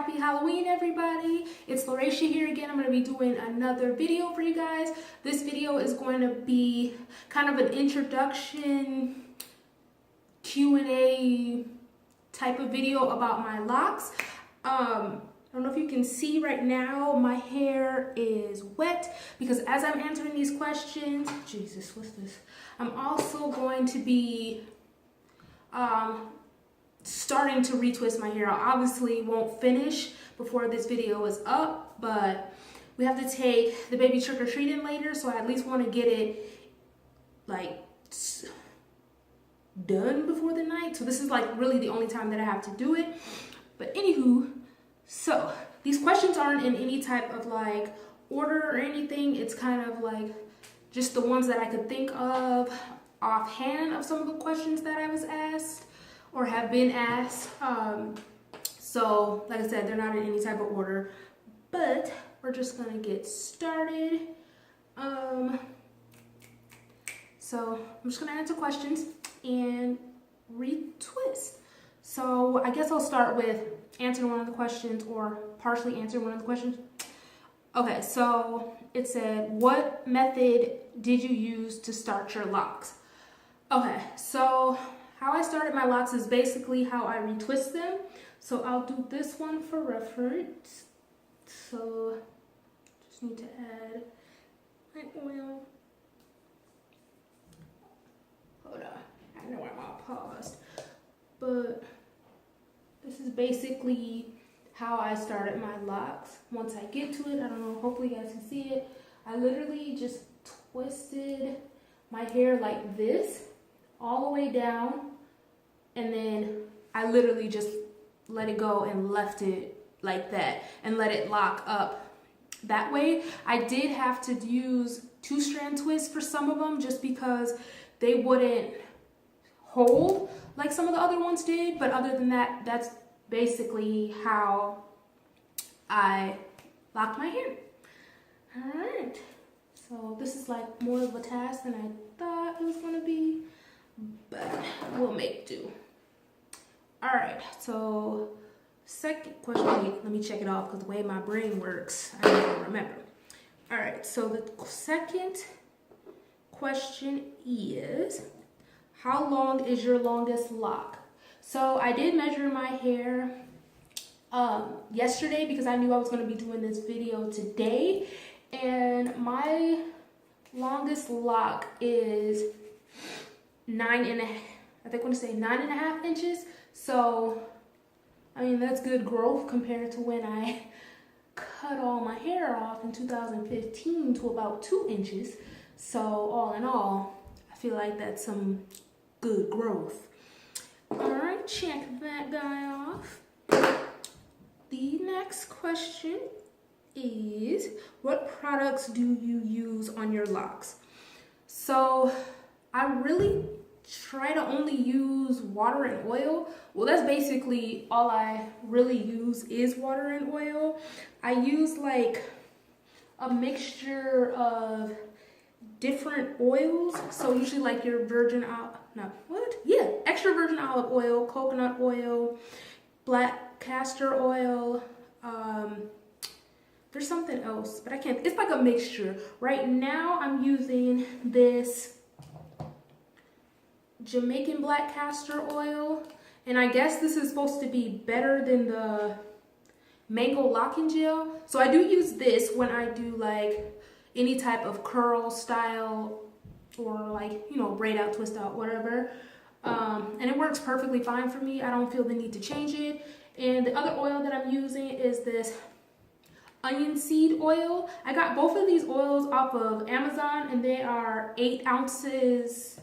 Happy Halloween, everybody. It's LaRaysha here again. I'm going to be doing another video for you guys. This video is going to be kind of an introduction Q&A type of video about my locks. I don't know if you can see right now, my hair is wet because as I'm answering these questions, Jesus, what's this? I'm also going to be starting to retwist my hair. I obviously won't finish before this video is up, but we have to take the baby trick-or-treating later, so I at least want to get it like done before the night. So this is like really the only time that I have to do it. But anywho, so these questions aren't in any type of like order or anything. It's kind of like just the ones that I could think of offhand of some of the questions that I was asked or have been asked. So like I said, they're not in any type of order, but we're just gonna get started. So I'm just gonna answer questions and retwist. So I guess I'll start with answering one of the questions or partially answering one of the questions. Okay, so it said, what method did you use to start your locks? Okay, so how I started my locks is basically how I retwist them. So I'll do this one for reference. So just need to add my oil. Hold on, I know I'm all paused. But this is basically how I started my locks. Once I get to it, I don't know, hopefully you guys can see it. I literally just twisted my hair like this all the way down, and then I literally just let it go and left it like that and let it lock up that way. I did have to use 2-strand twists for some of them just because they wouldn't hold like some of the other ones did, but other than that, that's basically how I locked my hair. All right, so this is like more of a task than I thought it was gonna be, but we'll make do. All right, so second question, let me check it off because the way my brain works, I don't remember. All right, so the second question is, how long is your longest lock? So I did measure my hair yesterday because I knew I was going to be doing this video today, and my longest lock is 9.5 inches. So I mean, that's good growth compared to when I cut all my hair off in 2015 to about 2 inches. So all in all, I feel like that's some good growth. All right, check that guy off. The next question is, what products do you use on your locks? So I really try to only use water and oil. Well, that's basically all I really use is water and oil. I use like a mixture of different oils. So usually like your extra virgin olive oil, coconut oil, black castor oil. There's something else, but I can't. It's like a mixture. Right now I'm using this Jamaican black castor oil, and I guess this is supposed to be better than the mango locking gel. So I do use this when I do like any type of curl style or like, you know, braid out, twist out, whatever. And it works perfectly fine for me. I don't feel the need to change it. And the other oil that I'm using is this onion seed oil. I got both of these oils off of Amazon, and they are 8 ounces.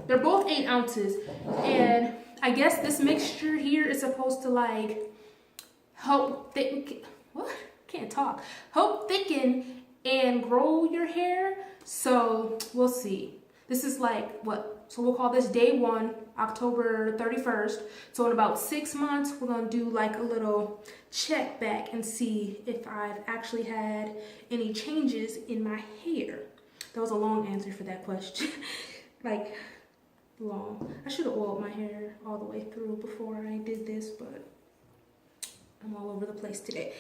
They're both 8 ounces. And I guess this mixture here is supposed to like help thicken, help thicken and grow your hair. So we'll see. This is like so we'll call this day 1, October 31st. So in about 6 months, we're gonna do like a little check back and see if I've actually had any changes in my hair. That was a long answer for that question. Like long. I should have oiled my hair all the way through before I did this, but I'm all over the place today.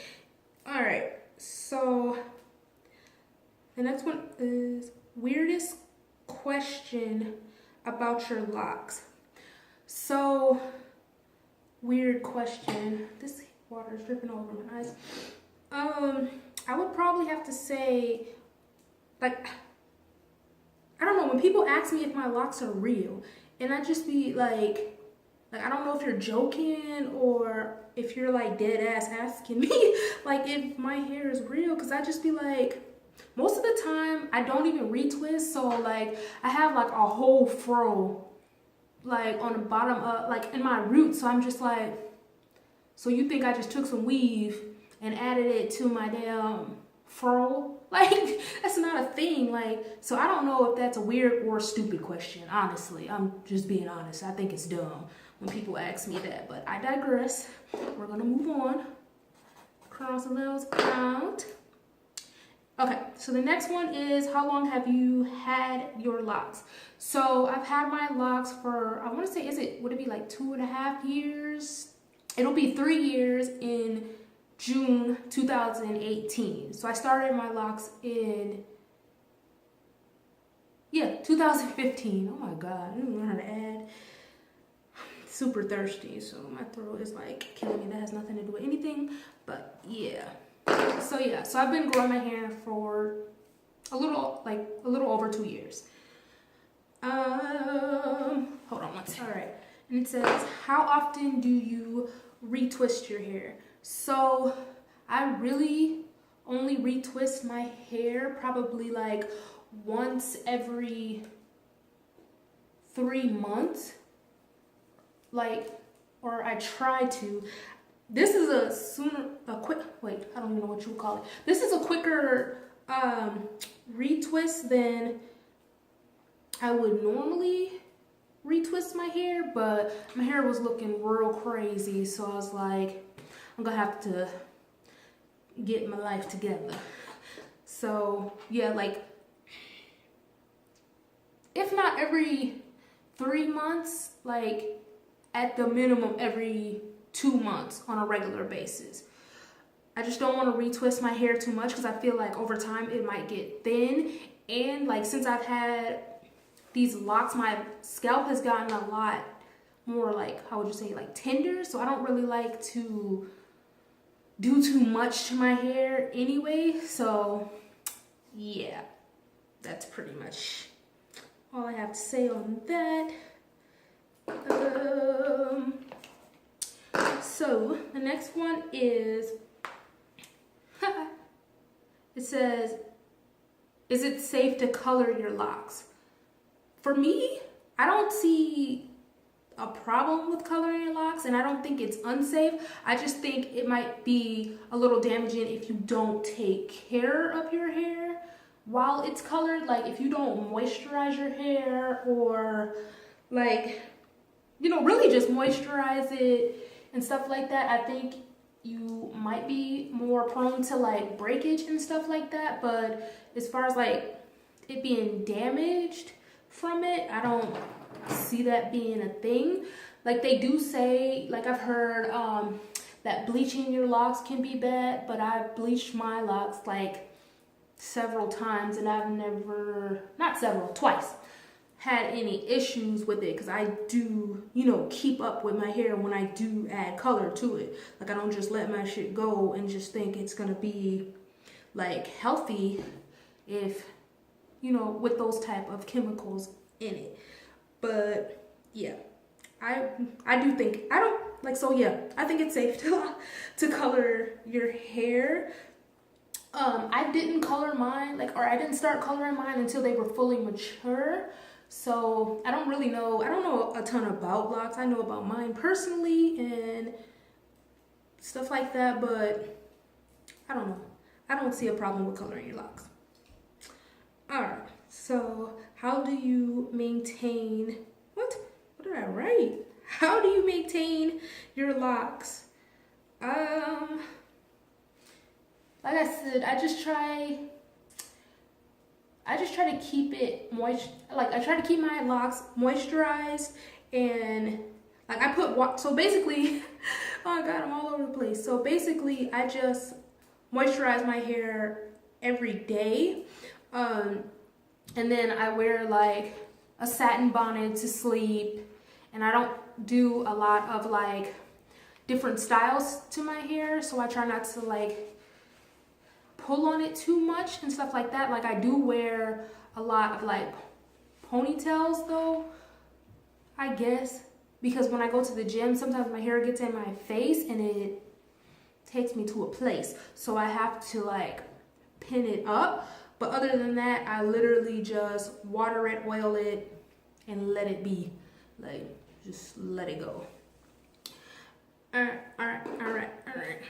All right, so the next one is weirdest question about your locks. So, weird question. This water is dripping all over my eyes. I would probably have to say, like, I don't know, when people ask me if my locks are real, and I just be like I don't know if you're joking or if you're like dead ass asking me like if my hair is real, because I just be like, most of the time I don't even retwist, so like I have like a whole fro like on the bottom of like in my roots, so I'm just like, so you think I just took some weave and added it to my damn fro? Like, that's not a thing. Like, so I don't know if that's a weird or stupid question, honestly. I'm just being honest. I think it's dumb when people ask me that, but I digress. We're gonna move on. Cross those out. Okay, so the next one is, how long have you had your locks? So I've had my locks for, I want to say, would it be like 2.5 years? It'll be 3 years in June 2018. So I started my locks in 2015. Oh my god, I didn't learn how to add. Super thirsty, so my throat is like killing me. That has nothing to do with anything, but yeah. So I've been growing my hair for a little over 2 years. Hold on one second. All right, and it says, how often do you retwist your hair? So I really only retwist my hair probably like once every 3 months, or I try to. This is I don't even know what you would call it. This is a quicker retwist than I would normally retwist my hair, but my hair was looking real crazy, so I was like, I'm gonna have to get my life together. So yeah, like if not every 3 months, like at the minimum every 2 months on a regular basis. I just don't want to retwist my hair too much because I feel like over time it might get thin, and like since I've had these locks, my scalp has gotten a lot more, like, how would you say, like tender, so I don't really like to do too much to my hair anyway. So yeah, that's pretty much all I have to say on that. So the next one is it says, is it safe to color your locks? For me, I don't see a problem with coloring your locks, and I don't think it's unsafe. I just think it might be a little damaging if you don't take care of your hair while it's colored. Like if you don't moisturize your hair, or like, you know, really just moisturize it and stuff like that, I think you might be more prone to like breakage and stuff like that. But as far as like it being damaged from it, I don't see that being a thing. Like they do say, like I've heard that bleaching your locks can be bad, but I've bleached my locks like several times, and I've never, not several, twice, had any issues with it, because I do, you know, keep up with my hair when I do add color to it. Like I don't just let my shit go and just think it's gonna be like healthy if, you know, with those type of chemicals in it. But yeah, I do think, I don't like, so yeah, I think it's safe to color your hair. I didn't color mine, or I didn't start coloring mine until they were fully mature. So I don't really know, I don't know a ton about locks. I know about mine personally and stuff like that, but I don't know. I don't see a problem with coloring your locks. All right, so how do you maintain, what did I write? How do you maintain your locks? Like I said, I just try to keep it moist. Like I try to keep my locks moisturized, and like I put so basically Oh god, I'm all over the place. So basically I just moisturize my hair every day. And then I wear like a satin bonnet to sleep, and I don't do a lot of like different styles to my hair, so I try not to like pull on it too much and stuff like that. Like I do wear a lot of like ponytails though, I guess, because when I go to the gym, sometimes my hair gets in my face and it takes me to a place, so I have to like pin it up. But other than that, I literally just water it, oil it, and let it be. Like, just let it go. All right.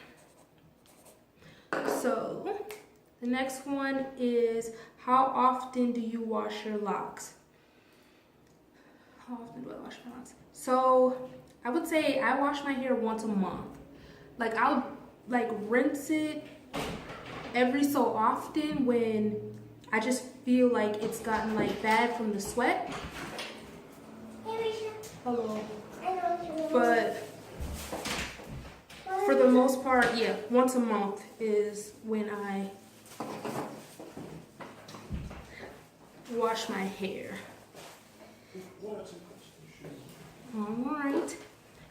So, the next one is, how often do you wash your locks? How often do I wash my locks? So, I would say I wash my hair once a month. Like, I'll like rinse it every so often when I just feel like it's gotten like bad from the sweat. Hello. But for the most part, yeah, once a month is when I wash my hair. Alright.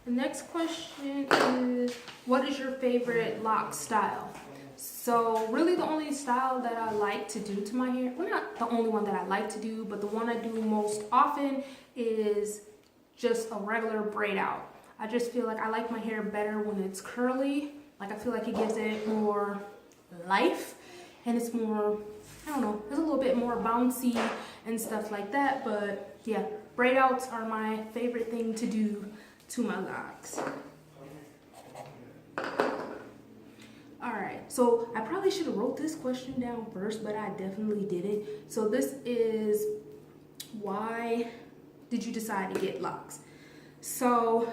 The next question is, what is your favorite lock style? So really the only style that I like to do to my hair, well, not the only one that I like to do, but the one I do most often is just a regular braid out. I just feel like I like my hair better when it's curly. Like I feel like it gives it more life, and it's more, I don't know, it's a little bit more bouncy and stuff like that. But yeah, braid outs are my favorite thing to do to my locks. Alright, so I probably should have wrote this question down first, but I definitely didn't. So this is, why did you decide to get locks? So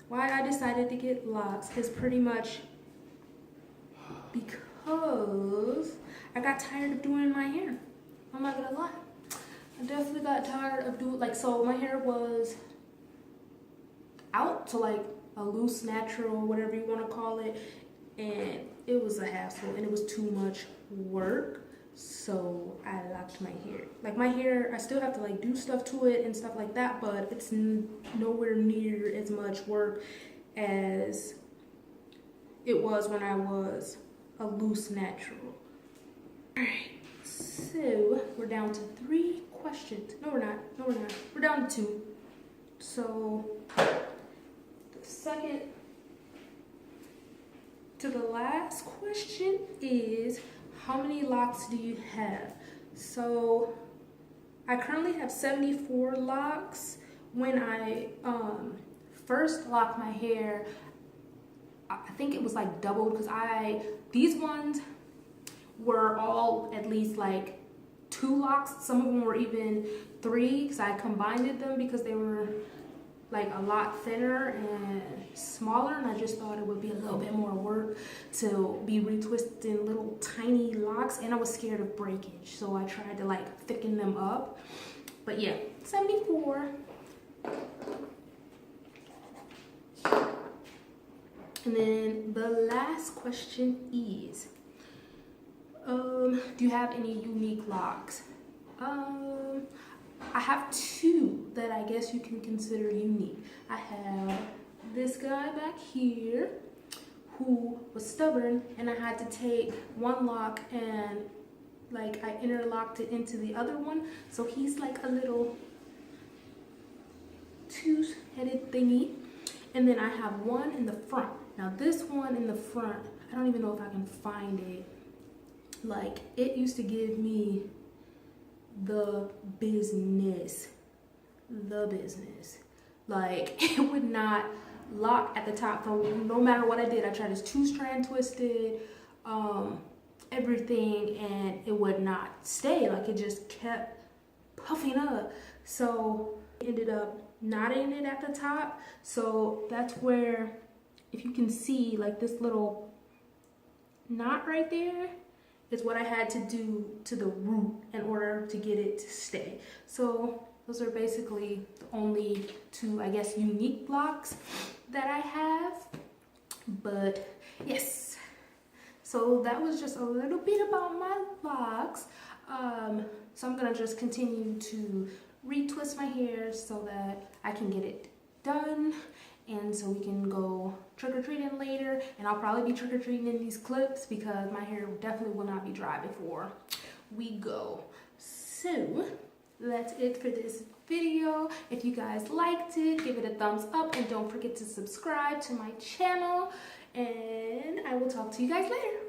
why I decided to get locks is pretty much because I got tired of doing my hair. I'm not gonna lie. I definitely got tired of doing, like, so my hair was out to like a loose, natural, whatever you want to call it, and it was a hassle and it was too much work. So I locked my hair. Like my hair, I still have to like do stuff to it and stuff like that, but it's nowhere near as much work as it was when I was a loose natural. Alright, so we're down to 3 questions. No we're not, we're down to 2. So second to the last question is, how many locks do you have? So I currently have 74 locks. When I first locked my hair, I think it was like doubled, because these ones were all at least like 2 locks. Some of them were even 3, because I combined them because they were like a lot thinner and smaller, and I just thought it would be a little bit more work to be retwisting little tiny locks, and I was scared of breakage, so I tried to like thicken them up. But yeah, 74. And then the last question is, do you have any unique locks? I have 2 that I guess you can consider unique. I have this guy back here who was stubborn, and I had to take one lock and like I interlocked it into the other one. So he's like a little 2-headed thingy. And then I have one in the front. Now this one in the front, I don't even know if I can find it. Like, it used to give me the business. Like, it would not lock at the top. So no matter what I did, I tried this 2-strand twisted, everything, and it would not stay. Like, it just kept puffing up. So I ended up knotting it at the top. So that's where, if you can see, like this little knot right there is what I had to do to the root in order to get it to stay. So Those are basically the only two, I guess, unique locks that I have. But yes, so that was just a little bit about my locks. So I'm gonna just continue to retwist my hair so that I can get it done, and so we can go trick-or-treating later. And I'll probably be trick-or-treating in these clips because my hair definitely will not be dry before we go. So that's it for this video. If you guys liked it, give it a thumbs up, and don't forget to subscribe to my channel, and I will talk to you guys later.